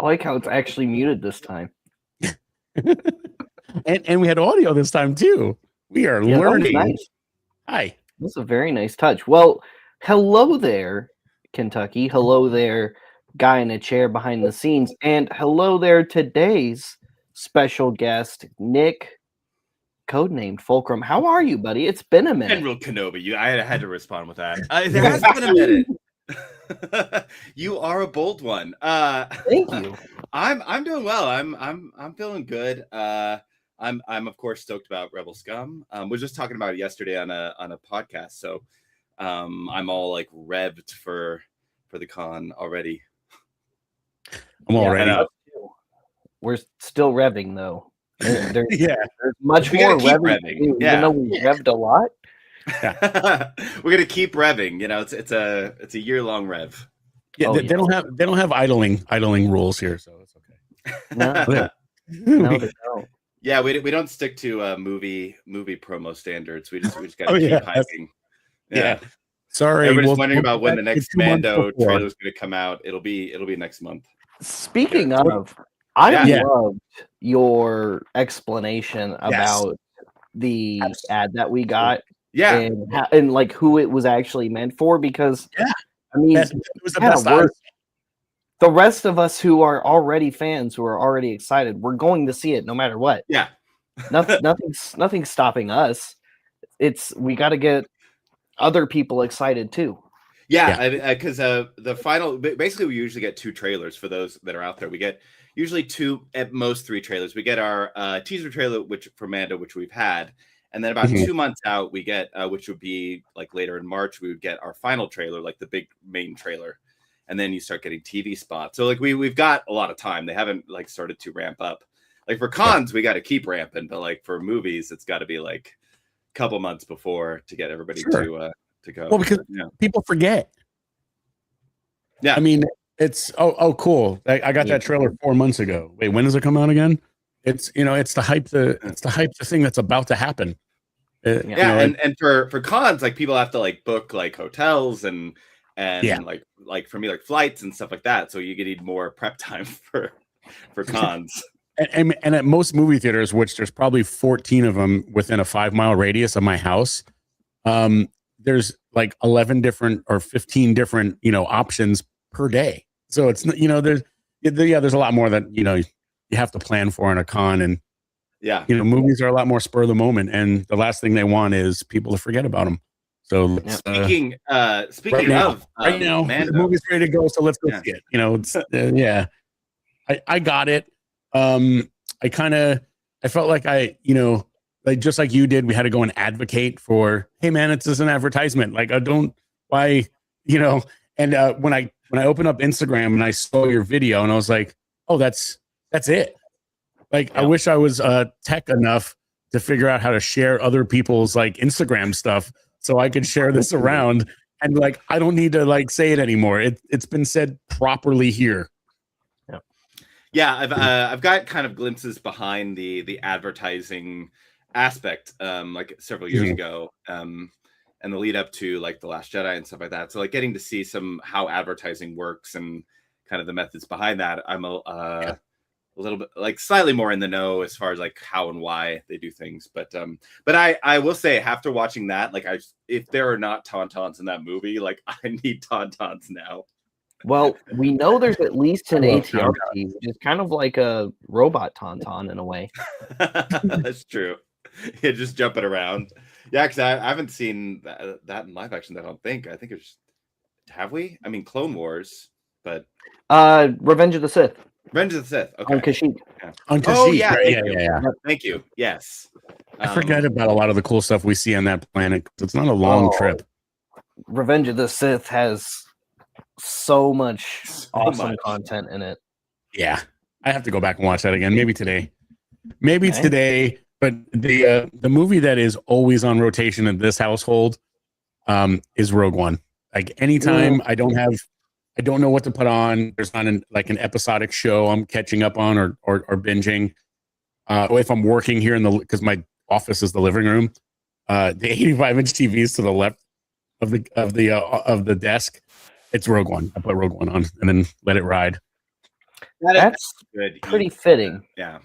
like how it's actually muted this time. and we had audio this time too. We are learning. Nice. Hi. That's a very nice touch. Well, hello there, Kentucky. Hello there, guy in a chair behind the scenes. And hello there, today's special guest, Nick, codenamed Fulcrum. How are you, buddy? It's been a minute. General Kenobi, I had to respond with that. There has been a minute. You are a bold one. Thank you. I'm doing well. I'm feeling good. I'm of course stoked about Rebel Scum. We're just talking about it yesterday on a podcast, so I'm all like revved for the con already. I'm all ready. We're still revving though. There's much we more revving. Even though we revved a lot. We're gonna keep revving. You know, it's a year-long rev. Yeah, they don't have idling rules here, so it's okay. No, no, they don't. Yeah, we don't stick to movie promo standards. We just gotta keep hyping. Yeah. Sorry, everybody's wondering about when the next Mando trailer is gonna come out. It'll be next month. Speaking of, I loved your explanation about the ad that we got. Yeah, and like who it was actually meant for, because I mean, it was the best. The rest of us who are already fans, who are already excited, we're going to see it no matter what. Yeah, nothing's stopping us. We got to get other people excited too. Yeah, because the final, basically, we usually get 2 trailers for those that are out there. We get usually 2, at most 3 trailers. We get our teaser trailer, which for Mando, which we've had. And then about 2 months out, we get, which would be like later in March, we would get our final trailer, like the big main trailer. And then you start getting TV spots. So like we've got a lot of time. They haven't like started to ramp up. Like for cons, we got to keep ramping. But like for movies, it's got to be like a couple months before to get everybody to go. Well, because people forget. Yeah. I mean, it's, cool. I got that trailer 4 months ago. Wait, when does it come out again? It's, it's the hype, the thing that's about to happen. And for cons, like people have to like book like hotels and like for me, like flights and stuff like that. So you need more prep time for cons. and at most movie theaters, which there's probably 14 of them within a 5-mile radius of my house, there's like 11 different or 15 different, options per day. So it's, there's a lot more that, you have to plan for in a con. And movies are a lot more spur of the moment, and the last thing they want is people to forget about them. So speaking right now, Mando, the movie's ready to go. So let's go see it. It's I got it. I felt like like just like you did, we had to go and advocate for, hey man, it's just an advertisement. Like and when I opened up Instagram and I saw your video and I was like, oh, that's it. Like, I wish I was tech enough to figure out how to share other people's like Instagram stuff so I could share this around. And like, I don't need to like say it anymore. It's been said properly here. Yeah, I've got kind of glimpses behind the advertising aspect, like several years ago, and the lead up to like The Last Jedi and stuff like that. So like getting to see how advertising works and kind of the methods behind that, I'm a little bit like slightly more in the know as far as like how and why they do things. But I will say, after watching that, like if there are not tauntauns in that movie, like I need tauntauns now. Well, we know there's at least an ATRT, which is kind of like a robot tauntaun in a way. That's true. Yeah, just jumping around. Yeah, because I haven't seen that in live action. I don't think. I think it's, have we? I mean, Clone Wars, but Revenge of the Sith. Revenge of the Sith. Okay. On Kashyyyk. Yeah. On Kashyyyk. Oh yeah, yeah. Thank you. Yes. I forget about a lot of the cool stuff we see on that planet. It's not a long trip. Revenge of the Sith has so much awesome content in it. Yeah, I have to go back and watch that again. Maybe today. Today. But the movie that is always on rotation in this household is Rogue One. Like anytime I don't know what to put on, there's not an episodic show I'm catching up on or binging. If I'm working here because my office is the living room, the 85-inch TV is to the left of the desk. It's Rogue One. I put Rogue One on and then let it ride. that's good. pretty fitting. Yeah.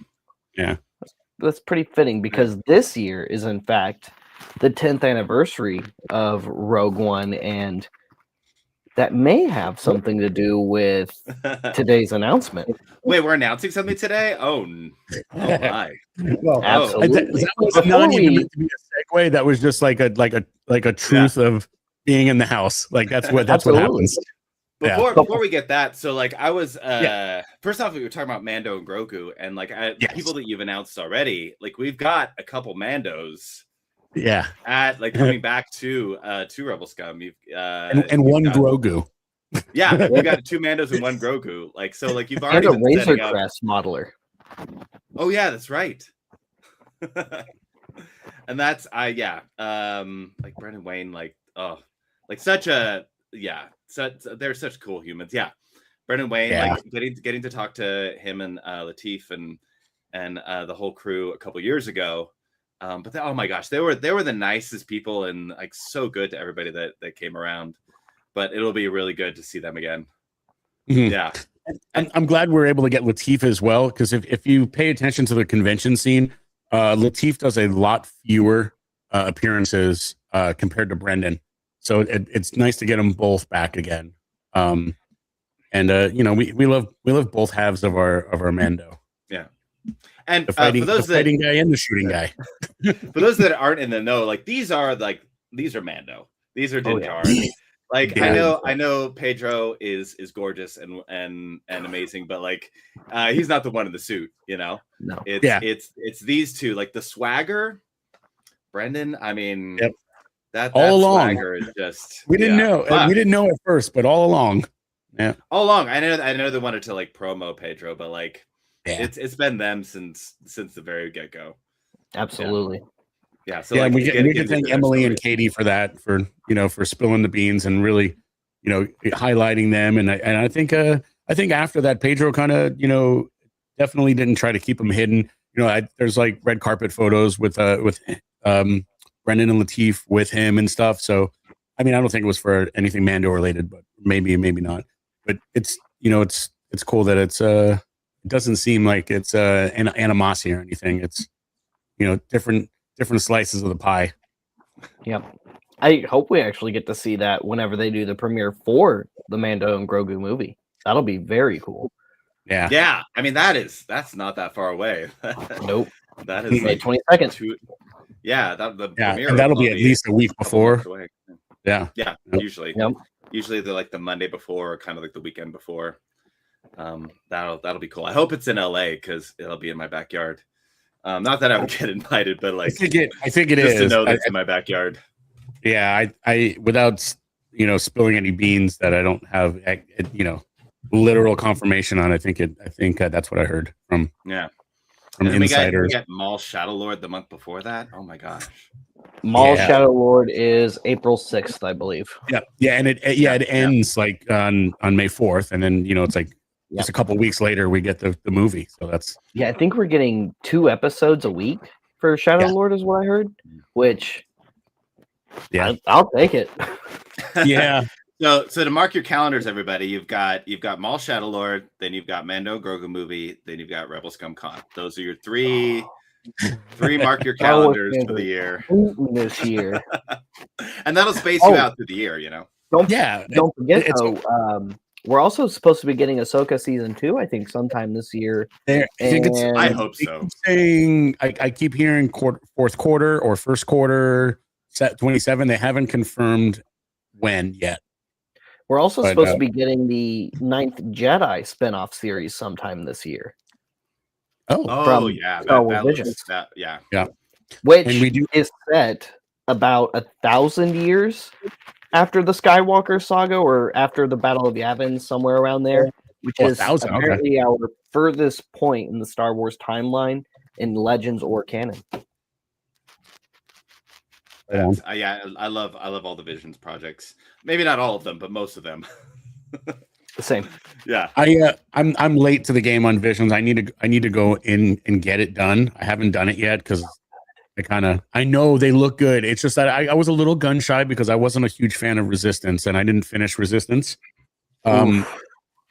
That's pretty fitting because this year is in fact the 10th anniversary of Rogue One, and that may have something to do with today's announcement. Wait, we're announcing something today? Oh my. Well, Absolutely. that was Before not even we- meant to be a segue. That was just like a truth of being in the house. Like that's what Absolutely. happens. Before we get that, so like I was first off we were talking about Mando and Grogu, and like the people that you've announced already, like we've got a couple Mandos at like coming back to Rebel Scum. You've and one Grogu. Yeah, you got 2 Mandos and 1 Grogu. Like so, like you've And already a been Razor setting up. Crest modeler. Oh yeah, that's right. And that's like Brendan Wayne, like such a they're such cool humans. Yeah, Brendan Wayne, like getting to talk to him and Lateef and the whole crew a couple years ago. But oh my gosh, they were the nicest people and like so good to everybody that came around. But it'll be really good to see them again. Mhm. Yeah. I'm glad we're able to get Lateef as well, because if you pay attention to the convention scene, Lateef does a lot fewer appearances compared to Brendan. So it's nice to get them both back again. We love both halves of our Mando. Yeah. And The fighting, for those the fighting guy and the shooting guy. For those that aren't in the know, like these are Mando. These are Din Djarin. Like Yeah. I know Pedro is gorgeous and amazing, but like he's not the one in the suit, you know. No. It's these two, like the swagger. Brendan, I mean, that All along. swagger is just We didn't know. We didn't know at first, but all along. Yeah. all along. I know they wanted to like promo Pedro, but like it's been them since the very get go. Absolutely. Yeah. So we can thank Emily and Katie for that, for spilling the beans and really, highlighting them. And I think after that, Pedro kind of, definitely didn't try to keep them hidden. There's like red carpet photos with Brendan and Lateef with him and stuff. So, I mean, I don't think it was for anything Mando related, but maybe not. But it's cool that it doesn't seem like it's an animosity or anything. It's different slices of the pie. Yep. I hope we actually get to see that whenever they do the premiere for the Mando and Grogu movie. That'll be very cool. Yeah. Yeah. I mean, that's not that far away. Nope. That is May like 22nd. Yeah, the premiere and that'll be at least a week before. Yeah. Yeah, Yep. usually. Yep. Usually they're like the Monday before or kind of like the weekend before. That'll be cool. I hope it's in LA because it'll be in my backyard. Not that I would get invited, but like I think it just is. to know that it's in my backyard. Yeah, I without spilling any beans that I don't have literal confirmation on. I think that's what I heard from insiders. We got Maul Shadow Lord the month before that. Oh my gosh. Maul Shadow Lord is April 6th, I believe. Yeah, and it ends like on May 4th, and then it's like just a couple weeks later we get the movie. So that's I think we're getting 2 episodes a week for Shadow Lord, is what I heard. Which I'll take it. Yeah. So to mark your calendars, everybody, you've got Maul Shadow Lord, then you've got Mando Grogu movie, then you've got Rebel Scum Con. Those are your three mark your calendars for the year. This year. And that'll space you out through the year, Don't forget though, we're also supposed to be getting Ahsoka season 2, I think, sometime this year. I hope so. I keep hearing fourth quarter or first quarter 27. They haven't confirmed when yet. We're also supposed to be getting the 9th Jedi spinoff series sometime this year. Yeah. Star Wars Visions. Yeah. Which is set about 1,000 years after the Skywalker saga or after the Battle of Yavin, somewhere around there, which is apparently our furthest point in the Star Wars timeline in Legends or canon. I love all the Visions projects. Maybe not all of them, but most of them. The same. Yeah. I'm late to the game on Visions. I need to go in and get it done. I haven't done it yet because I know they look good. It's just that I was a little gun shy because I wasn't a huge fan of Resistance and I didn't finish Resistance.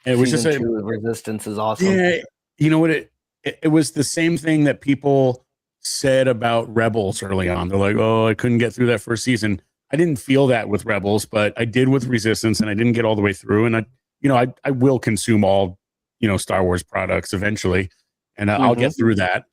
And it was just Season 2 of Resistance is awesome. yeah. You know what? It was the same thing that people said about Rebels early on. They're like, "Oh, I couldn't get through that first season." I didn't feel that with Rebels, but I did with Resistance, and I didn't get all the way through. And I will consume all Star Wars products eventually, and I'll get through that,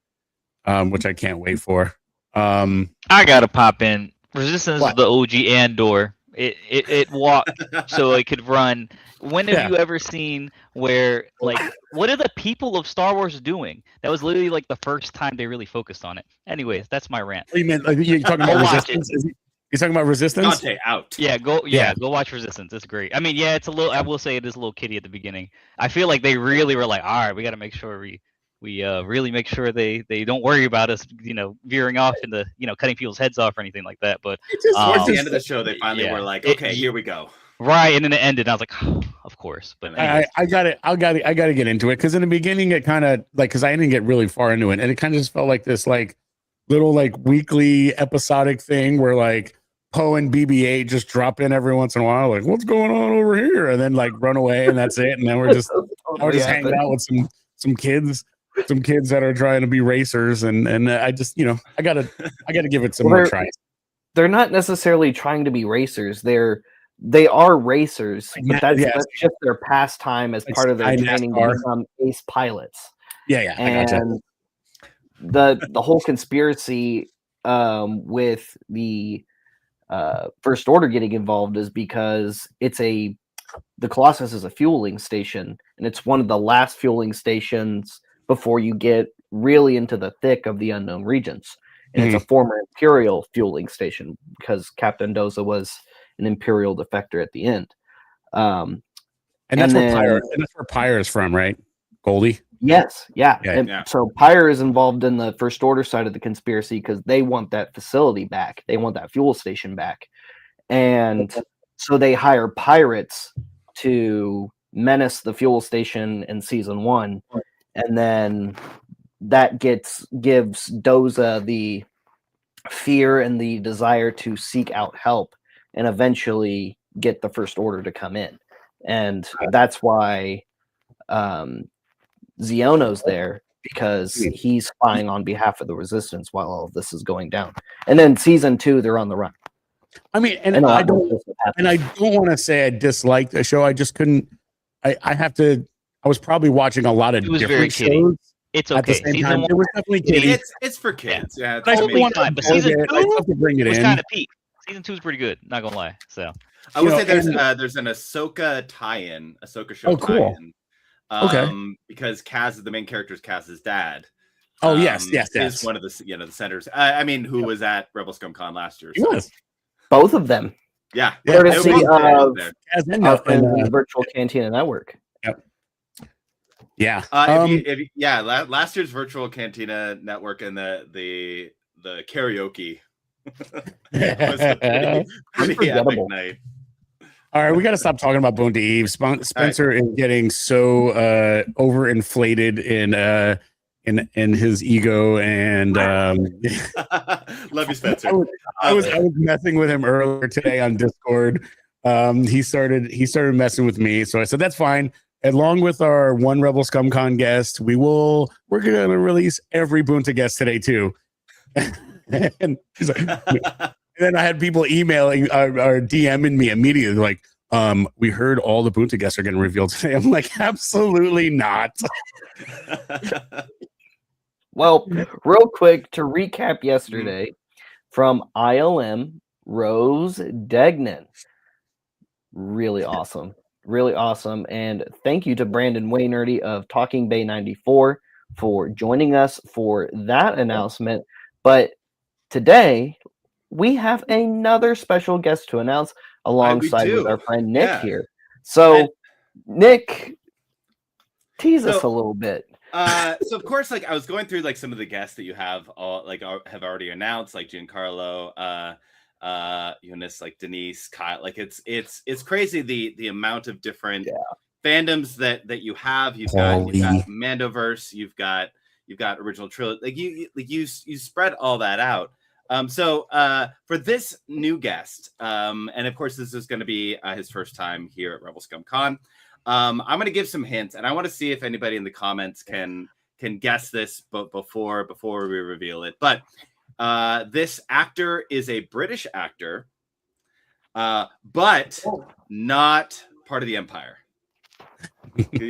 which I can't wait for. I gotta pop in. Resistance What? is the OG Andor. It walked so it could run. When have Yeah. you ever seen where like what are the people of Star Wars doing? That was literally like the first time they really focused on it. Anyways, that's my rant. You meant like you're talking about I'll watch Resistance? You're talking about Resistance? Dante out. Yeah, go watch Resistance. It's great. I mean, yeah, it's a little. I will say it is a little kiddie at the beginning. I feel like they really were like, all right, we got to make sure we really make sure they don't worry about us, veering off into cutting people's heads off or anything like that. But Towards the end of the show, they finally were like, okay, here we go. Right, and then it ended. And I was like, oh, of course. But I got to get into it because in the beginning it kind of like because I didn't get really far into it, and it kind of just felt like this like little like weekly episodic thing where like Poe and BB-8 just drop in every once in a while, like what's going on over here, and then like run away, and that's it. And then we're just hanging out with some kids that are trying to be racers, and I just I gotta give it some more tries. They're not necessarily trying to be racers. They are racers, but that's just their pastime as part of their training to become ace pilots. Yeah, and the whole conspiracy with the First Order getting involved is because the Colossus is a fueling station, and it's one of the last fueling stations before you get really into the thick of the unknown regions. And it's a former Imperial fueling station because Captain Doza was an Imperial defector at the end. And that's where Pyre is from, right? Goldie? Yes, yeah. Yeah. So Pyre is involved in the First Order side of the conspiracy because they want that facility back. They want that fuel station back. And so they hire pirates to menace the fuel station in season 1. And then that gives Doza the fear and the desire to seek out help and eventually get the First Order to come in. And that's why Xiono's there, because he's spying on behalf of the Resistance while all of this is going down. And then season 2, they're on the run. I mean, I don't want to say I disliked the show. I just couldn't. I was probably watching a lot of different shows. It's okay. At the same time, it was definitely kiddie. It's for kids. Yeah, but I still want to season 2 bring it was kind of peak. Season 2 is pretty good. Not gonna lie. So I would say there's an Ahsoka tie-in, Ahsoka show tie-in. Okay. Because Kaz is the main character is Kaz's dad. Oh yes. Is one of the the centers. I mean, who was at Rebel Scum Con last year? He was. Both of them. Yeah. Courtesy of the Virtual Cantina Network. Yep. Yeah. Last year's Virtual Cantina Network and the karaoke was a pretty epic night. All right, we got to stop talking about Boone to Eve. Spencer is getting so overinflated in his ego, and love you, Spencer. I was messing with him earlier today on Discord. He started messing with me, so I said that's fine. Along with our one Rebel ScumCon guest, we're gonna release every Boonta guest today too. And he's like, and then I had people emailing or DMing me immediately like, we heard all the Boonta guests are getting revealed today. I'm like, absolutely not. Well, real quick to recap yesterday from ILM, Rose Degnan. Really awesome. Really awesome. And thank you to Brandon Waynerdy of Talking Bay 94 for joining us for that announcement. But today, we have another special guest to announce alongside with our friend Nick here. So, Nick, tease us a little bit. So of course, like I was going through like some of the guests that you have have already announced, like Giancarlo, Eunice, like Denise, Kyle. Like it's crazy the amount of different fandoms that you have. You've got Mandoverse, you've got original trilogy. Like you spread all that out. So for this new guest, and of course this is going to be his first time here at Rebel Scum Con. I'm going to give some hints, and I want to see if anybody in the comments can guess this, but before we reveal it. But this actor is a British actor, but not part of the Empire.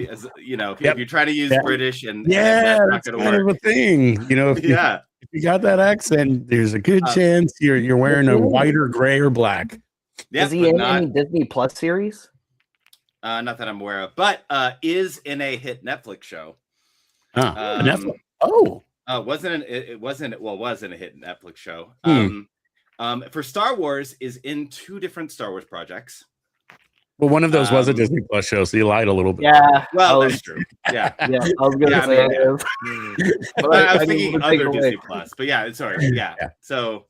As, you know, if you're trying to use British and that's not going to kind work. of a thing. You know, if you got that accent, there's a good chance you're wearing a white or gray or black. Is he in any Disney Plus series? Not that I'm aware of, but is in a hit Netflix show. Netflix. Was in a hit Netflix show. For Star Wars is in 2 different Star Wars projects. Well, one of those was a Disney Plus show, so you lied a little bit. Yeah, well, that's true. Yeah, I was gonna say it is. I was thinking other Disney Plus, but sorry. Yeah. So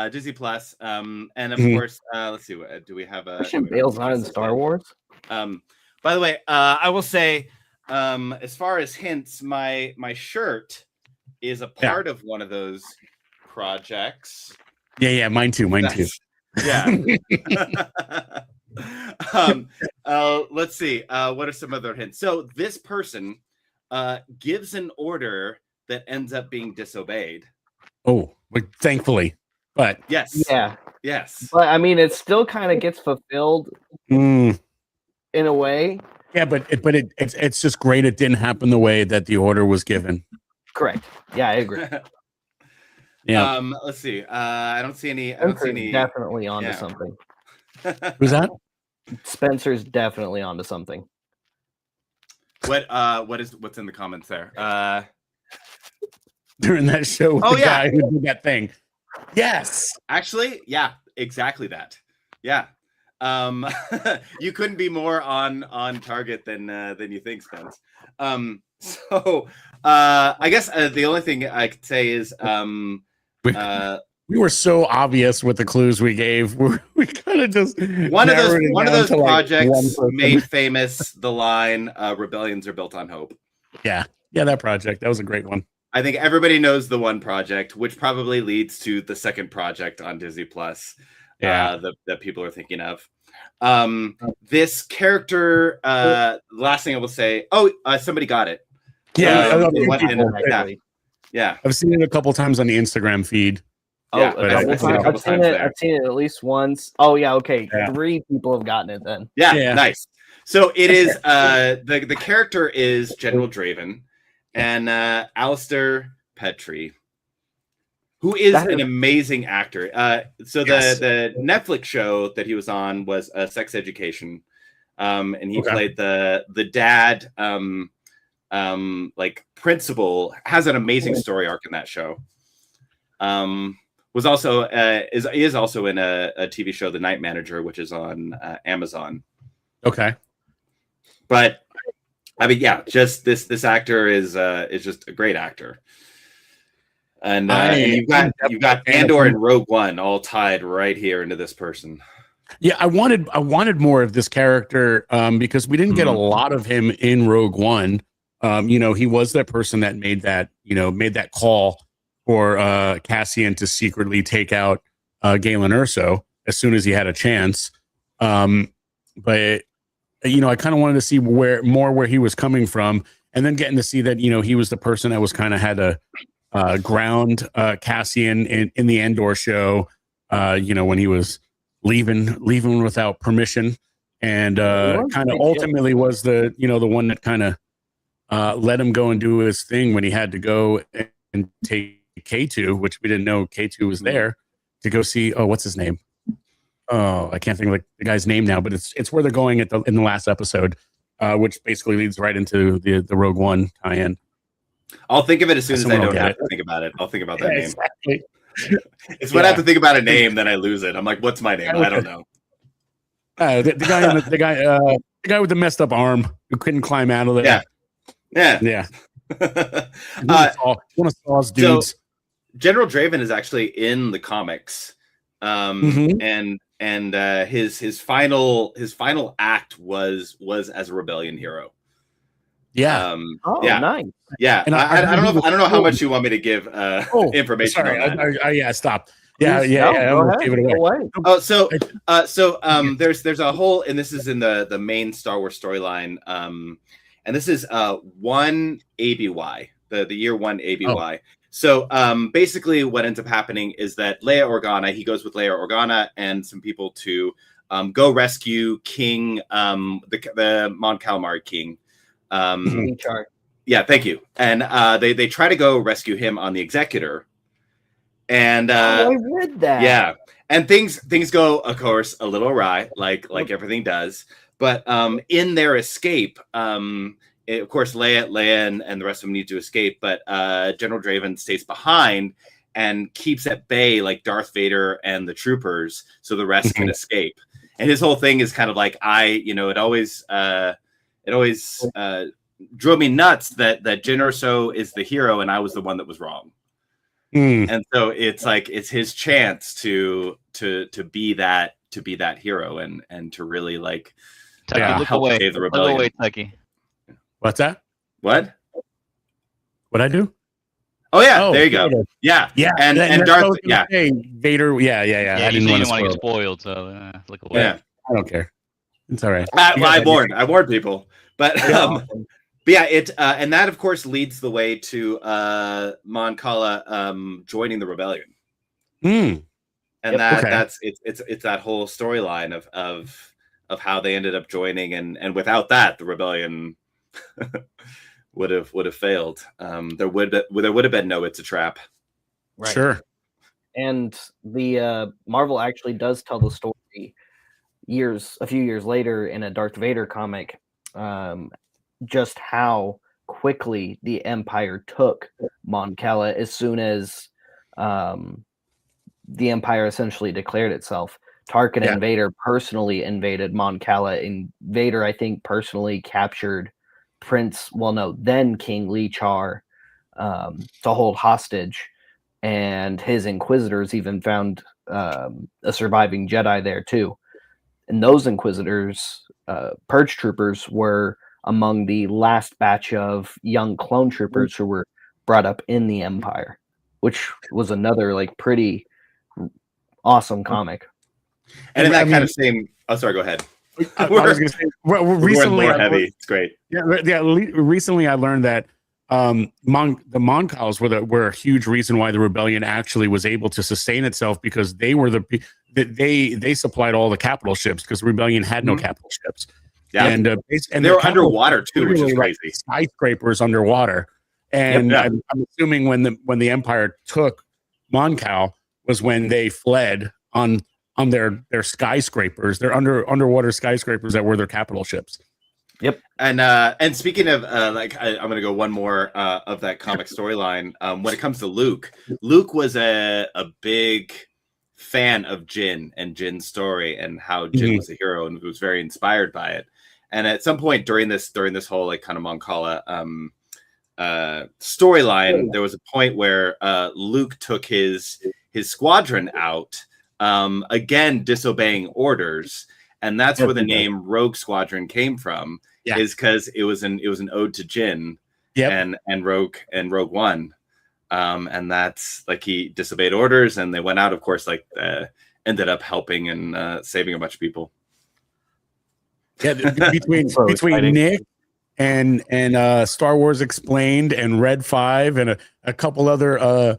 Disney Plus, and of course, let's see. Do we have a Christian Bale's not in Star Wars? By the way, I will say, as far as hints, my shirt is a part of one of those projects. Yeah, mine too. Yeah. Let's see. What are some other hints? So this person gives an order that ends up being disobeyed. Oh, thankfully. But yes. But I mean, it still kind of gets fulfilled in a way. Yeah, but it's just great it didn't happen the way that the order was given. Correct. Yeah, I agree. Yeah. Let's see. I don't see any. Definitely onto something. Who's that? Spencer's definitely onto something. What's in the comments there? During that show with the guy who did that thing. Yes. Actually, yeah, exactly that. Yeah. You couldn't be more on target than you think, Spence. So I guess the only thing I could say is we were so obvious with the clues we gave. We kind of just one of those projects made famous the line "Rebellions are built on hope." Yeah, that project, that was a great one. I think everybody knows the one project, which probably leads to the second project on Disney Plus. That people are thinking of. This character, last thing I will say. Somebody got it. Yeah, I've seen it a couple times on the Instagram feed. I've seen it at least once. Oh yeah, okay. 3 people have gotten it then. Yeah, nice. So it is the character is General Draven and Alistair Petrie, who is an amazing actor. So the Netflix show that he was on was Sex Education, and he played the dad, like principal. Has an amazing story arc in that show. Was also is also in a TV show, The Night Manager, which is on Amazon. Okay, but I mean, just this actor is just a great actor. And you've got Andor and Rogue One all tied right here into this person. Yeah, I wanted more of this character because we didn't get a lot of him in Rogue One. He was that person that made that call for Cassian to secretly take out Galen Erso as soon as he had a chance. But I kind of wanted to see where he was coming from, and then getting to see that he was the person that was kind of had to ground Cassian in the Andor show, when he was leaving without permission, and kind of ultimately was the one that kind of let him go and do his thing when he had to go and take K2, which we didn't know K2 was there, to go see. Oh, what's his name? Oh, I can't think of the guy's name now, but it's where they're going in the last episode, which basically leads right into the Rogue One tie-in. I'll think of it as soon as I don't have to think about it. I'll think about that name. Exactly. It's when I have to think about a name, then I lose it. I'm like, what's my name? I don't know. The guy with the messed up arm who couldn't climb out of there. Yeah. One of Saw's dudes. So, General Draven is actually in the comics, and his final act was as a rebellion hero. Yeah. Nice. Yeah. And I don't know how much you want me to give information. Sorry, on that. Stop. Yeah, Please, yeah, no, yeah. go We'll ahead. give it away. Go away. Oh, there's a whole, and this is in the main Star Wars storyline, and this is 1 ABY, the year 1 ABY. Oh. So basically, what ends up happening is that Leia Organa, he goes with Leia Organa and some people to go rescue King, the Mon Calamari King. Char. Yeah, thank you. And they try to go rescue him on the Executor. And I read that. yeah, and things go, of course, a little awry, like everything does. But in their escape, of course, Leia and the rest of them need to escape, but General Draven stays behind and keeps at bay like Darth Vader and the troopers, so the rest can escape. And his whole thing is kind of like, it always drove me nuts that Jyn Erso is the hero and I was the one that was wrong. And so it's like it's his chance to be that hero and to really like help save the rebellion. Look away, Tucky. What's that? What? What'd I do? Oh yeah, there you go. Yeah, yeah, and Darth, yeah, Vader, yeah. I didn't want to get spoiled, so look away. Yeah, I don't care. It's all right. I warned people, but but yeah, it and that of course leads the way to Mon Cala joining the rebellion. And that's it's that whole storyline of how they ended up joining, and without that, the rebellion would have failed. There would have been no It's a Trap. Right. Sure. And the Marvel actually does tell the story a few years later in a Darth Vader comic, just how quickly the Empire took Mon Cala as soon as the Empire essentially declared itself. Tarkin and Vader personally invaded Mon Cala, and Vader, I think, personally captured then King Lee Char to hold hostage, and his Inquisitors even found a surviving Jedi there too. And those Inquisitors, Purge Troopers, were among the last batch of young clone troopers who were brought up in the Empire, which was another like pretty awesome comic. And in that kind of same, oh, sorry, go ahead. I was going to say, recently, more heavy. It's great. Yeah. Recently, I learned that the Mon Calas were a huge reason why the rebellion actually was able to sustain itself, because they were they supplied all the capital ships, because the rebellion had no capital ships. Yeah, and they were underwater too, which is crazy. Skyscrapers underwater, and I'm assuming when the Empire took Mon Cal was when they fled on their skyscrapers, their underwater skyscrapers that were their capital ships. Yep. And speaking of I'm going to go one more of that comic storyline. When it comes to Luke was a big fan of Jyn and Jyn's story and how Jyn was a hero and was very inspired by it. And at some point during this whole like kind of Mon Cala storyline, there was a point where Luke took his squadron out, again disobeying orders, and that's where the name Rogue Squadron came from. Yeah. Is because it was an ode to Jyn and Rogue One, and that's like he disobeyed orders and they went out. Of course, like ended up helping and saving a bunch of people. Yeah, between Nick and Star Wars Explained and Red 5 and a couple other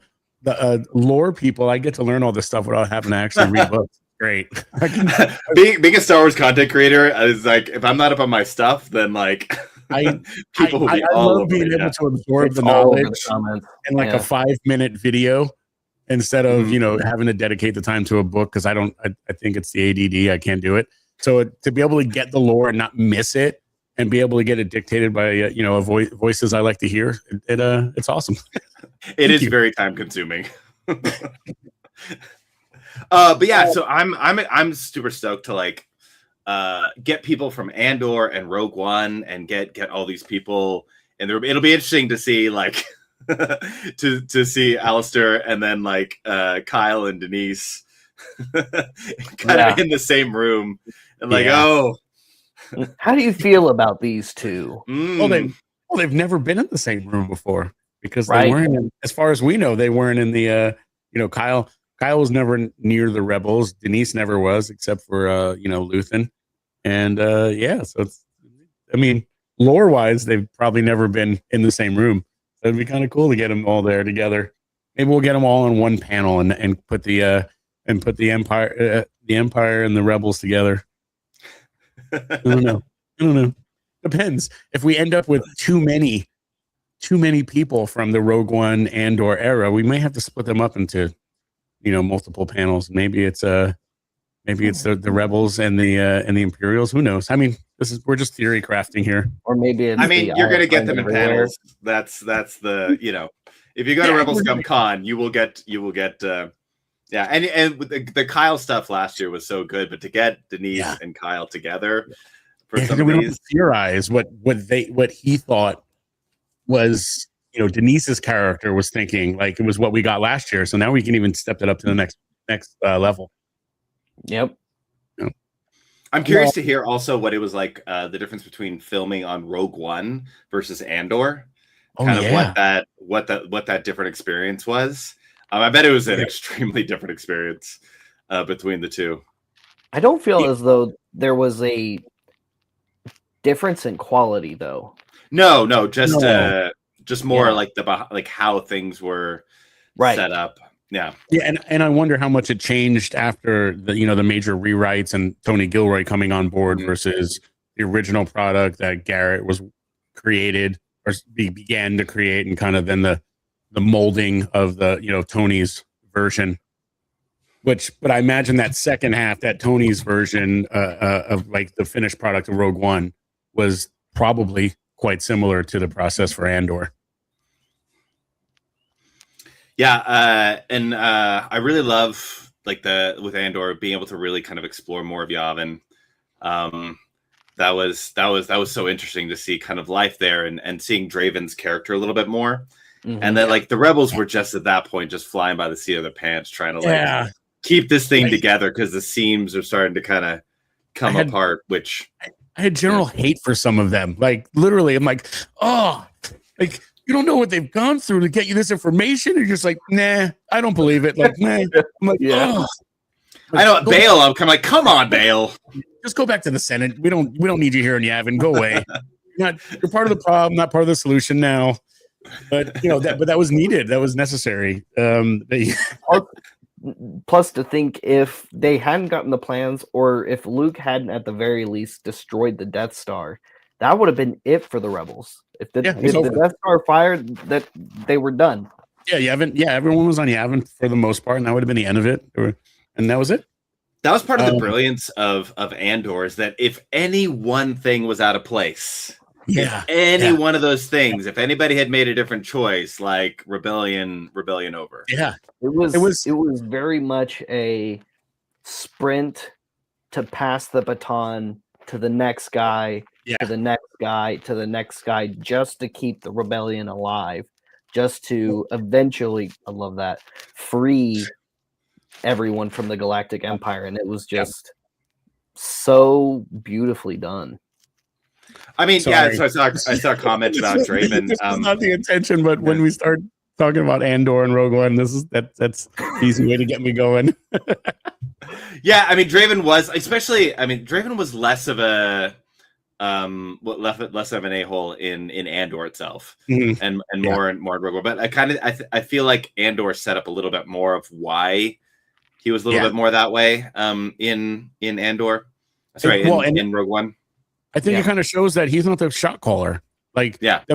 lore people, I get to learn all this stuff without having to actually read books. Great. being a Star Wars content creator is like, if I'm not up on my stuff, then like people will be all love over being able to absorb the knowledge in like a 5-minute video instead of having to dedicate the time to a book, because I think it's the ADD. I can't do it. So to be able to get the lore and not miss it and be able to get it dictated by voices I like to hear, it's awesome. It is very time consuming. But yeah, so I'm super stoked to like get people from Andor and Rogue One and get all these people, and it'll be interesting to see like to see Alistair and then like Kyle and Denise kind of in the same room and like how do you feel about these two? Well, they've never been in the same room before, because they weren't, as far as we know, they weren't in the Kyle Kyle was never near the rebels. Denise never was, except for Luthen. And so I mean, lore wise, they've probably never been in the same room. So it'd be kind of cool to get them all there together. Maybe we'll get them all in one panel and put the Empire and the rebels together. I don't know. Depends. If we end up with too many people from the Rogue One Andor era, we may have to split them up into multiple panels. Maybe it's the rebels and the Imperials. Who knows? I mean, we're just theory crafting here. Or maybe it's you're gonna get them in panels. That's the if you go to Rebel Scum Con, you will get and with the Kyle stuff last year was so good, but to get Denise and Kyle together for some of these, theorize what he thought was Denise's character was thinking, like it was what we got last year. So now we can even step it up to the next level. Yep. I'm curious to hear also what it was like, the difference between filming on Rogue One versus Andor. What that different experience was. I bet it was an extremely different experience between the two. I don't feel as though there was a difference in quality, though. No, just more like how things were set up. Yeah, and I wonder how much it changed after the major rewrites and Tony Gilroy coming on board versus the original product that Garrett was created or began to create, and kind of then the molding of the Tony's version. But I imagine that second half, that Tony's version of like the finished product of Rogue One, was probably quite similar to the process for Andor. Yeah, and I really love with Andor being able to really kind of explore more of Yavin. That was so interesting to see kind of life there and seeing Draven's character a little bit more. Mm-hmm. And then the rebels were just at that point just flying by the seat of their pants, trying to keep this thing together because the seams are starting to kind of come apart. Which I had general hate for some of them. Like literally, I'm like, you don't know what they've gone through to get you this information. You're just like, nah, I don't believe it. Like, nah. I'm like, I know Bail. I'm kind of like, come on, Bail. Just go back to the Senate. We don't need you here in Yavin. Go away. You're part of the problem, not part of the solution now. But that was needed. That was necessary. Plus, to think if they hadn't gotten the plans, or if Luke hadn't at the very least destroyed the Death Star, that would have been it for the rebels. If the Death Star fired, that they were done. Everyone was on Yavin for the most part, and that would have been the end of it. And that was it. That was part of the brilliance of Andor, is that if any one thing was out of place, one of those things, if anybody had made a different choice, like rebellion over. Yeah. It was very much a sprint to pass the baton to the next guy, to the next guy, to the next guy, just to keep the rebellion alive, just to eventually, I love that, free everyone from the Galactic Empire. And it was just so beautifully done. I mean, so I saw a comment about Draven. This is not the intention, but when we start talking about Andor and Rogue One, that's easy way to get me going. Yeah, I mean, Draven was less of a less of an a-hole in Andor itself, and more in Rogue One. But I feel like Andor set up a little bit more of why he was a little bit more that way in Andor. Sorry, in Rogue One. I think it kind of shows that he's not the shot caller. Like, that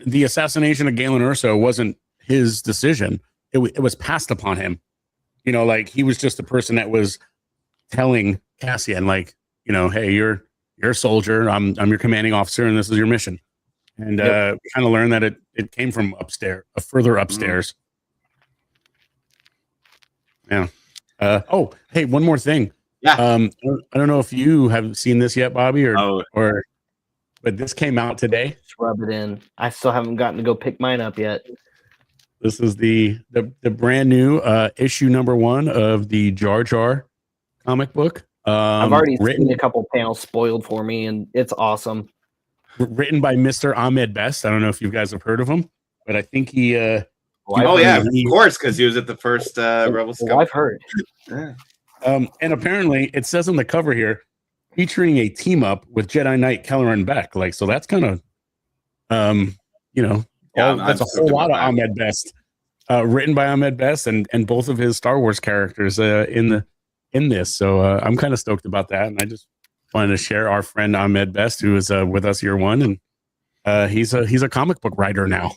the assassination of Galen Erso wasn't his decision. It was passed upon him. Like he was just the person that was telling Cassian, like, hey, you're a soldier. I'm your commanding officer, and this is your mission. And we kind of learned that it came from further upstairs. Yeah. Hey, one more thing. Yeah. I don't know if you have seen this yet, Bobby, but this came out today. Just rub it in. I still haven't gotten to go pick mine up yet. This is the brand new issue number 1 of the Jar Jar comic book. I've already seen a couple panels spoiled for me, and it's awesome. Written by Mr. Ahmed Best. I don't know if you guys have heard of him, but I think he I've Oh yeah, of He- course, because he was at the first Rebel Scum. I've heard. Yeah. And apparently, it says on the cover here, featuring a team up with Jedi Knight Kelleran Beck. Like, so that's kind of, you know, Yeah, that's I'm a whole stoked lot of about that. Ahmed Best, written by Ahmed Best, and both of his Star Wars characters in this. So I'm kind of stoked about that, and I just wanted to share our friend Ahmed Best, who is with us year one, and he's a comic book writer now.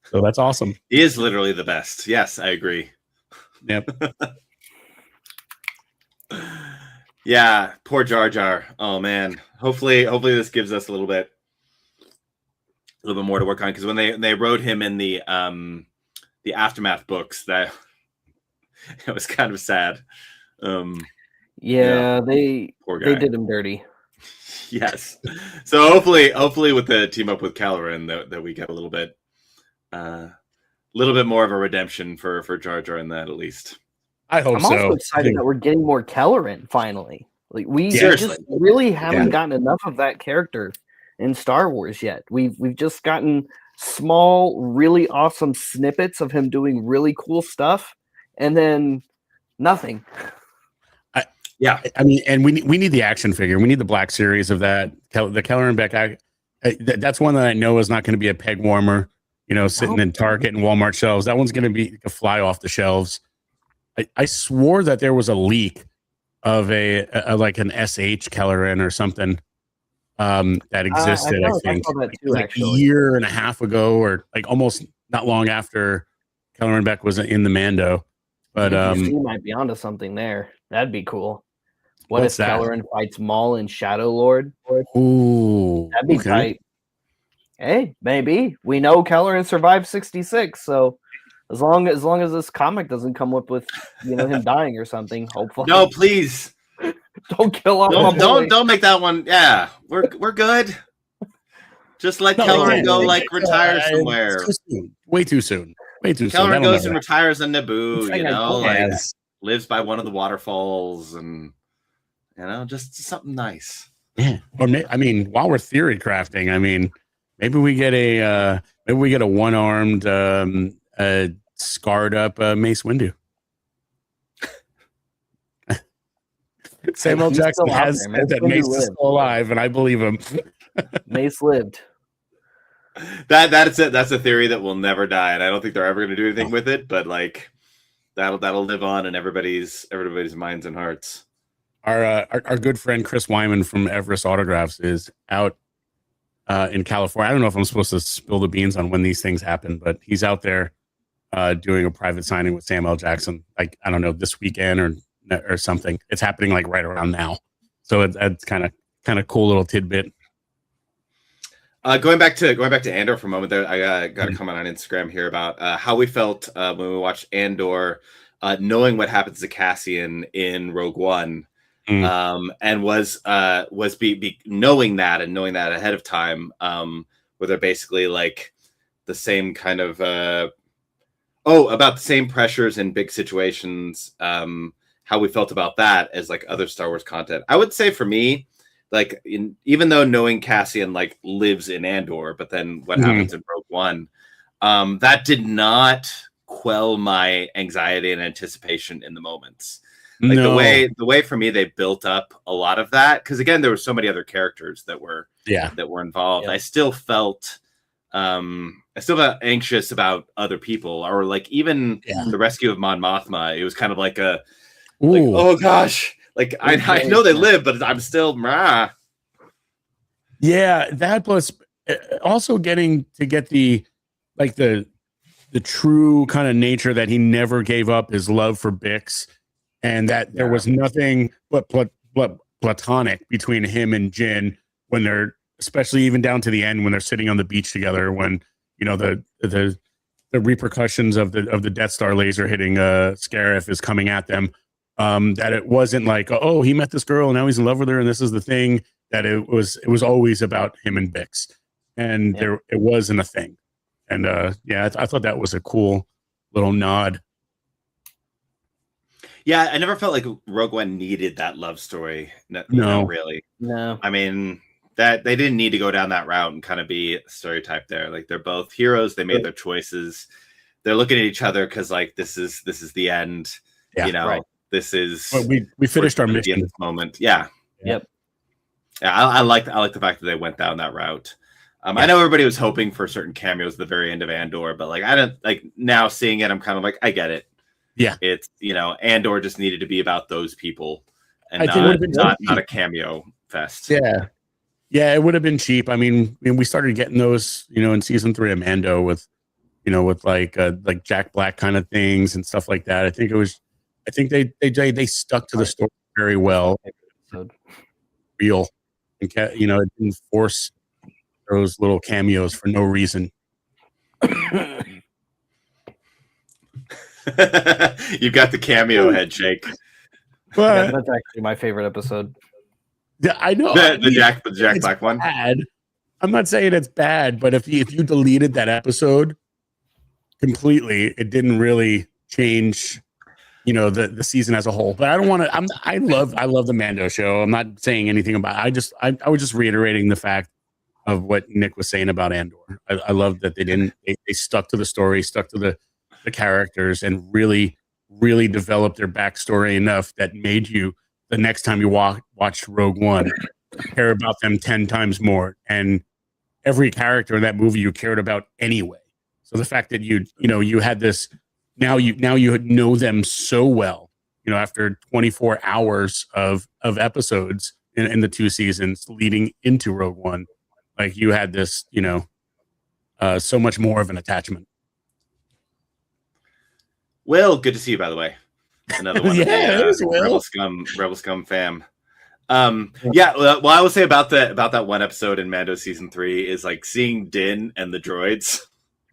So that's awesome. He is literally the best. Yes, I agree. Yep. Yeah, poor Jar Jar. Oh man. Hopefully this gives us a little bit more to work on, because when they wrote him in the Aftermath books, that it was kind of sad. Yeah, they Poor guy. did him dirty. Yes. So hopefully with the team up with Caloran that we get a little bit more of a redemption for Jar Jar in that, at least. I hope I'm so. also excited that we're getting more Kelleran finally. Like we Seriously. just really haven't Yeah. gotten enough of that character in Star Wars yet. We've just gotten small, really awesome snippets of him doing really cool stuff, and then nothing. Yeah. I mean, and we need the action figure. We need the Black Series of that. The Kelleran Beck. That's one that I know is not going to be a peg warmer. You know, sitting in Target and Walmart shelves. That one's going to be a fly off the shelves. I swore that there was a leak of a like an SH Kelleran or something that existed. I think I saw that too, like actually. a year and a half ago, or like almost not long after Kelleran Beck was in the Mando. But UPC might be onto something there. That'd be cool. What What's if that? Kelleran fights Maul and Shadow Lord? ooh, That'd be okay. tight. Hey, maybe we know Kelleran survived 66, so as long as this comic doesn't come up with him dying or something, hopefully. No, please. Don't kill off my boy. Don't make that one. Yeah, we're good. Just let No, Kelleran again, go, like retire it's somewhere. too soon. Way too soon. Kelleran That'll goes never and retires on Naboo, It's like you I know, told like Yes. lives by one of the waterfalls, and just something nice. Yeah. Or I mean, while we're theory crafting, I mean, maybe we get a one-armed, scarred up Mace Windu. Samuel He's Jackson still out has there. said that Mace Windu Mace is lives. still alive, and I believe him. Mace lived. That's it. That's a theory that will never die, and I don't think they're ever going to do anything with it. But like that'll live on in everybody's minds and hearts. Our good friend Chris Wyman from Everest Autographs is out in California. I don't know if I'm supposed to spill the beans on when these things happen, but he's out there doing a private signing with Samuel Jackson. Like, I don't know, this weekend or something. It's happening like right around now. So it's kind of cool little tidbit. Going back to Andor for a moment, there, I got a comment on Instagram here about how we felt when we watched Andor, knowing what happens to Cassian in Rogue One, and was knowing that ahead of time, where they're basically like the same kind of about the same pressures in big situations. How we felt about that as like other Star Wars content. I would say for me, like even though knowing Cassian like lives in Andor, but then what happens in Rogue One, that did not quell my anxiety and anticipation in the moments. Like the way for me they built up a lot of that, because again there were so many other characters that were involved. Yeah. I still felt anxious about other people, or like even the rescue of Mon Mothma. It was kind of like a like, oh gosh, like I know they live, but I'm still Yeah, that plus also getting to get the true kind of nature that he never gave up his love for Bix, and that there was nothing but platonic between him and Jin when they're, especially even down to the end when they're sitting on the beach together, when the repercussions of the Death Star laser hitting Scarif is coming at them. That it wasn't like, oh, he met this girl and now he's in love with her and this is the thing. That it was always about him and Bix, and it wasn't a thing. And I thought that was a cool little nod. Yeah, I never felt like Rogue One needed that love story. No, really. No. I mean, that they didn't need to go down that route and kind of be stereotyped there. Like they're both heroes. They made their choices. they're looking at each other because like this is the end. Yeah, you know, right. this is But we finished our we're at the end mission. of this moment. Yeah. Yep. Yeah, I like the fact that they went down that route. I know everybody was hoping for certain cameos at the very end of Andor, but like I don't like now seeing it. I'm kind of like I get it. Yeah, it's Andor just needed to be about those people and I think it would've been not a cameo fest. Yeah, it would have been cheap. I mean, we started getting those, in season 3 of Mando with like Jack Black kind of things and stuff like that. I think they stuck to the story very well. Real, and it didn't force those little cameos for no reason. You've got the cameo head shake. But that's actually my favorite episode. yeah, I know The Jack Black one. Bad. I'm not saying it's bad, but if you deleted that episode completely, it didn't really change, the season as a whole. But I don't want to. I love the Mando show. I'm not saying anything about. I was just reiterating the fact of what Nick was saying about Andor. I love that they stuck to the story, stuck to the characters, and really developed their backstory enough that made you, the next time you watch Rogue One, care about them 10 times more. And every character in that movie you cared about anyway. So the fact that you had this, now you know them so well, after 24 hours of episodes in the 2 seasons leading into Rogue One, like you had this, so much more of an attachment. Will, good to see you, by the way. Another one of the Rebel Scum fam. Well, I will say about that one episode in Mando season 3 is like seeing Din and the droids.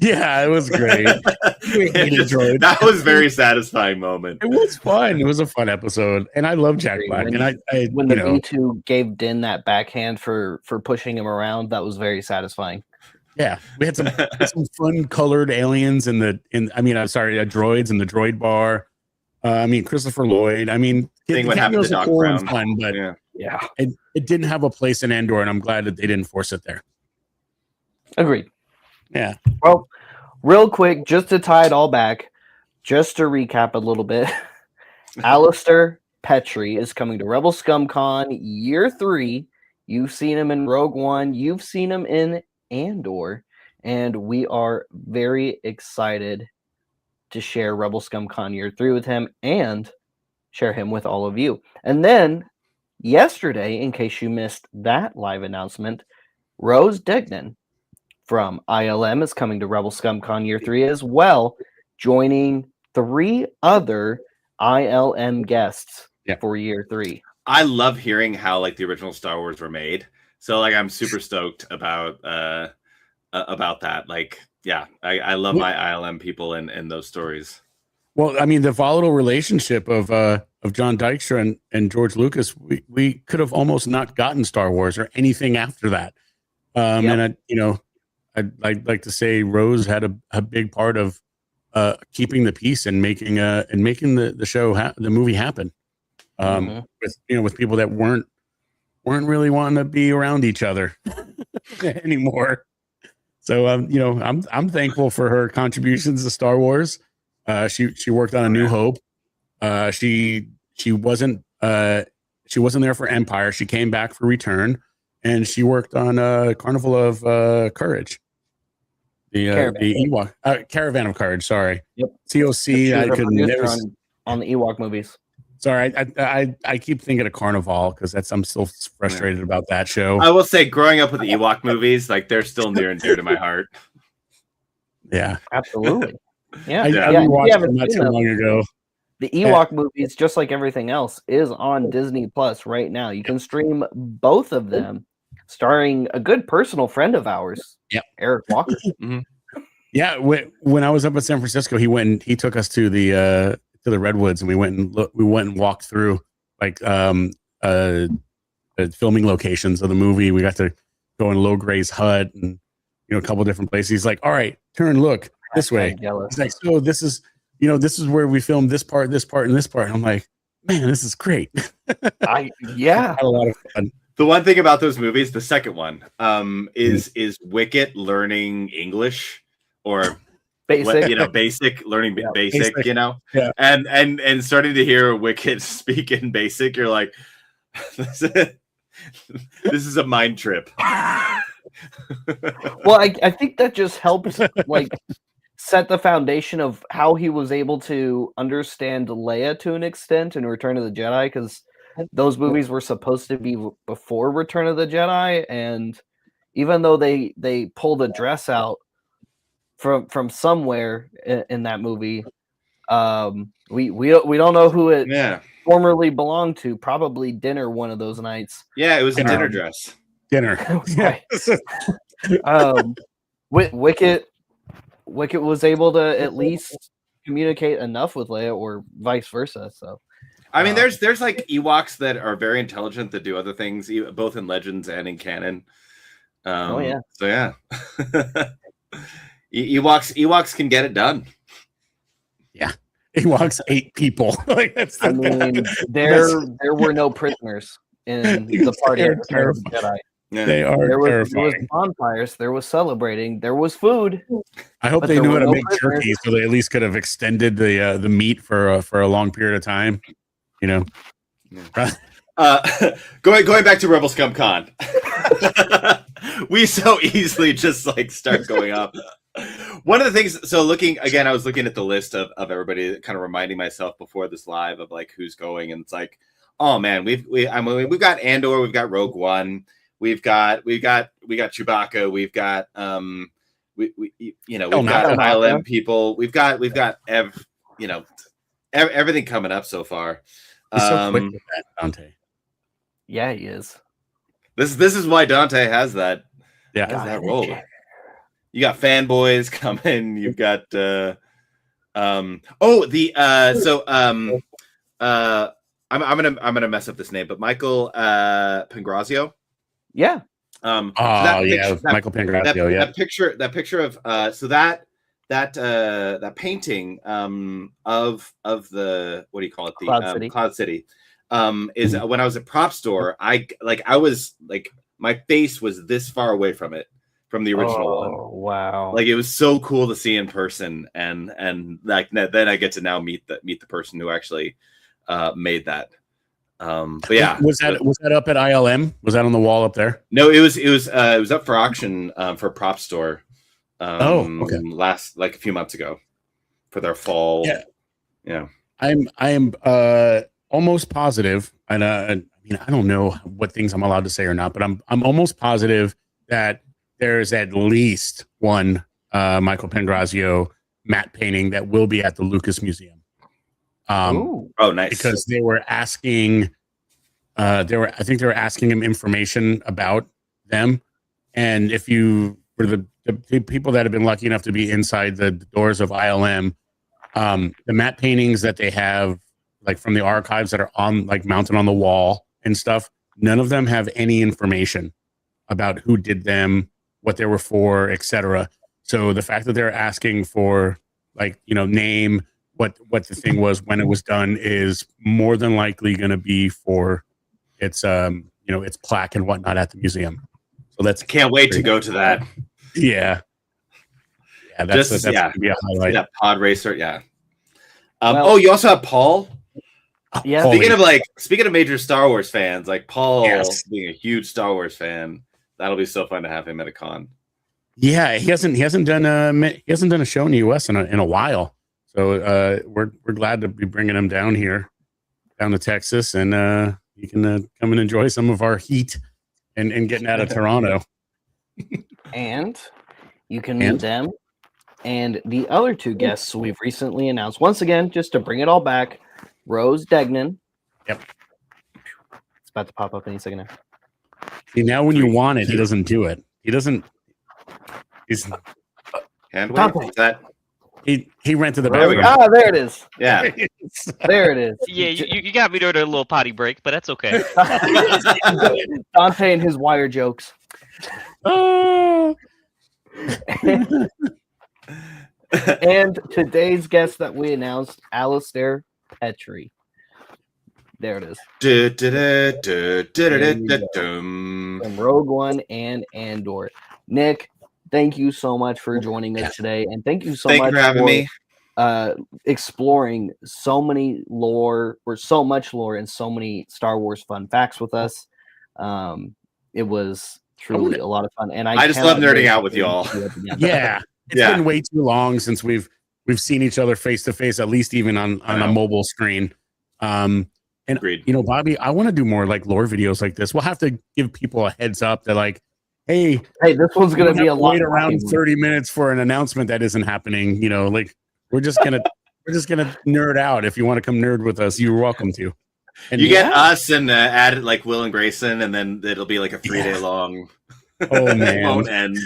Yeah, it was great. That was a very satisfying moment. It was fun. It was a fun episode, and I love Jack Black. When the B2 gave Din that backhand for pushing him around, that was very satisfying. Yeah, we had some fun colored aliens droids in the droid bar. Christopher Lloyd. Seeing what happened to Doc Brown. Fun, but it didn't have a place in Andor, and I'm glad that they didn't force it there. Agreed. Yeah. Well, real quick, just to tie it all back, just to recap a little bit, Alistair Petrie is coming to Rebel Scum Con year 3. You've seen him in Rogue One. You've seen him in Andor, and we are very excited to share Rebel Scum Con year 3 with him and share him with all of you. And then yesterday, in case you missed that live announcement, Rose Dignan from ILM is coming to Rebel Scum Con year 3 as well, joining 3 other ILM guests for year 3. I love hearing how like the original Star Wars were made. So like I'm super stoked about that. Like, yeah, I love my ILM people and those stories. Well, the volatile relationship of John Dykstra and George Lucas, we could have almost not gotten Star Wars or anything after that. And I'd like to say Rose had a big part of keeping the peace and making the show the movie happen. With people that weren't really wanting to be around each other anymore. So I'm thankful for her contributions to Star Wars. She worked on A New Hope. She wasn't there for Empire. She came back for Return, and she worked on Carnival of Courage. The Ewok Caravan of Courage. Sorry. Yep. COC. I couldn't never on the Ewok movies. Sorry, I keep thinking of Carnival because I'm still frustrated about that show. I will say, growing up with the Ewok movies, like they're still near and dear to my heart. Yeah, absolutely. Yeah, I watched them not too long ago. The Ewok movies, just like everything else, is on Disney Plus right now. You can stream both of them, starring a good personal friend of ours, Eric Walker. Yeah, when I was up in San Francisco, he took us to the Redwoods, and we went and walked through like filming locations of the movie. We got to go in Low Gray's hut and a couple different places. He's like, "All right, turn, look this way." He's like, "So this is where we filmed this part, and this part." And I'm like, "Man, this is great." I had a lot of fun. The one thing about those movies, the second one, is Wicket learning English or Basic. basic learning Yeah, basic, basic. you know, Yeah. and starting to hear Wicket speak in basic, you're like, this is a mind trip. Well, I think that just helped like set the foundation of how he was able to understand Leia to an extent in Return of the Jedi, because those movies were supposed to be before Return of the Jedi, and even though they pulled a dress out from somewhere in that movie, we don't know who it Yeah, formerly belonged to. Probably dinner one of those nights. yeah, it was a dinner Um, dress. Dinner. Right. Wicket was able to at least communicate enough with Leia, or vice versa. So, I mean, there's like Ewoks that are very intelligent that do other things, both in Legends and in canon. Oh, yeah. So yeah, Ewoks can get it done. He walks 8 people. Like that's. I mean, there were no prisoners in the party They're at Return of the Jedi. Yeah. They are There was terrifying. bonfires. There was celebrating. There was food. I hope but they there knew were how to no make prisoners. jerky, so they at least could have extended the meat for a long period of time. You know, Going back to Rebel Scum Con, we so easily just like start going up. One of the things, so looking again, I was looking at the list of everybody, kind of reminding myself before this live of like who's going, and it's like, oh man, we've got Andor, we've got Rogue One, we've got Chewbacca, we've got we've got ILM people, we've got everything coming up so far. he's so quick with that, Dante. Yeah, he is. This is why Dante has that. Yeah, How's that roll? You got fanboys coming. You've got I'm gonna mess up this name, but Michael Pangrazio. Yeah. Michael that Pangrazio. that picture of that painting of the, what do you call it, the Cloud City is when I was at Prop Store. I was like, my face was this far away from it, from the original one. Wow. Like, it was so cool to see in person, and like then I get to now meet the person who actually made that. But yeah, was that up at ILM? Was that on the wall up there? No, it was up for auction for Prop Store. Okay. Last, like, a few months ago for their fall. Yeah. I am almost positive, and I mean, I don't know what things I'm allowed to say or not, but I'm almost positive that there's at least one Michael Pangrazio matte painting that will be at the Lucas Museum. Oh, nice. Because they were asking, I think they were asking him information about them, and if you were the people that have been lucky enough to be inside the doors of ILM, the matte paintings that they have, like from the archives that are on, like, mounted on the wall and stuff, none of them have any information about who did them, what they were for, etc. So the fact that they're asking for, like, name, what the thing was, when it was done, is more than likely going to be for its its plaque and whatnot at the museum. So that's, can't wait to go to that. Yeah, that's gonna be a highlight. That pod racer, yeah. You also have Paul. Yeah. Speaking of major Star Wars fans, like Paul, Yes. being a huge Star Wars fan, that'll be so fun to have him at a con. Yeah, he hasn't done a show in the US in a while. So we're glad to be bringing him down to Texas, and you can come and enjoy some of our heat and getting out of Toronto. And you can meet them and the other two guests we've recently announced. Once again, just to bring it all back, Rose Degnan. Yep. It's about to pop up any second now. See, now when you want it, he doesn't do it. He's Hand wave, is that? He rented the There we bathroom. go. There it is. Yeah. There it is. Yeah, you got me during a little potty break, but that's okay. Dante and his wire jokes. Oh. And today's guest that we announced, Alistair Petrie. There it is. From Rogue One and Andor. Nick, thank you so much for joining us today, and thank you so Thank much you for having me. Exploring so many lore or so much lore and so many Star Wars fun facts with us. It was truly a lot of fun, and I just love cannot nerding wait out with to y'all. see it again. Yeah, it's been way too long since we've seen each other face to face, at least even on a mobile screen. And Agreed. you know, Bobby, I want to do more like lore videos like this. We'll have to give people a heads up that like, hey, this one's going to be a lot. Wait around 30 minutes for an announcement that isn't happening. You know, like we're just gonna nerd out. If you want to come nerd with us, you're welcome to. And you get us and add like Will and Grayson, and then it'll be like a 3-day long. Oh man, it won't end.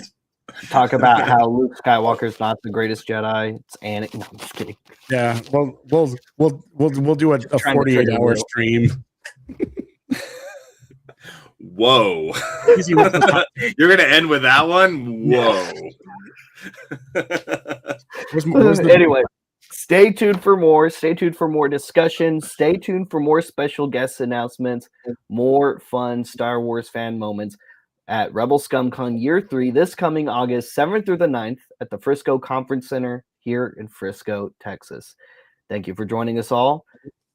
Talk about how Luke Skywalker's not the greatest Jedi. It's Anakin. No, I'm just kidding. Yeah, well, we'll do a 48-hour stream. Whoa! You're gonna end with that one? Whoa! Anyway, stay tuned for more. Stay tuned for more discussion. Stay tuned for more special guest announcements. More fun Star Wars fan moments at Rebel ScumCon Year 3 this coming August 7th through the 9th at the Frisco Conference Center here in Frisco, Texas. Thank you for joining us all.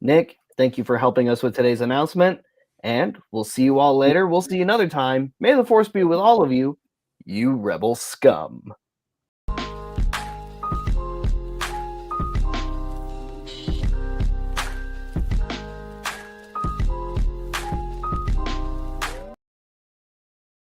Nick, thank you for helping us with today's announcement. And we'll see you all later. We'll see you another time. May the Force be with all of you, you Rebel scum.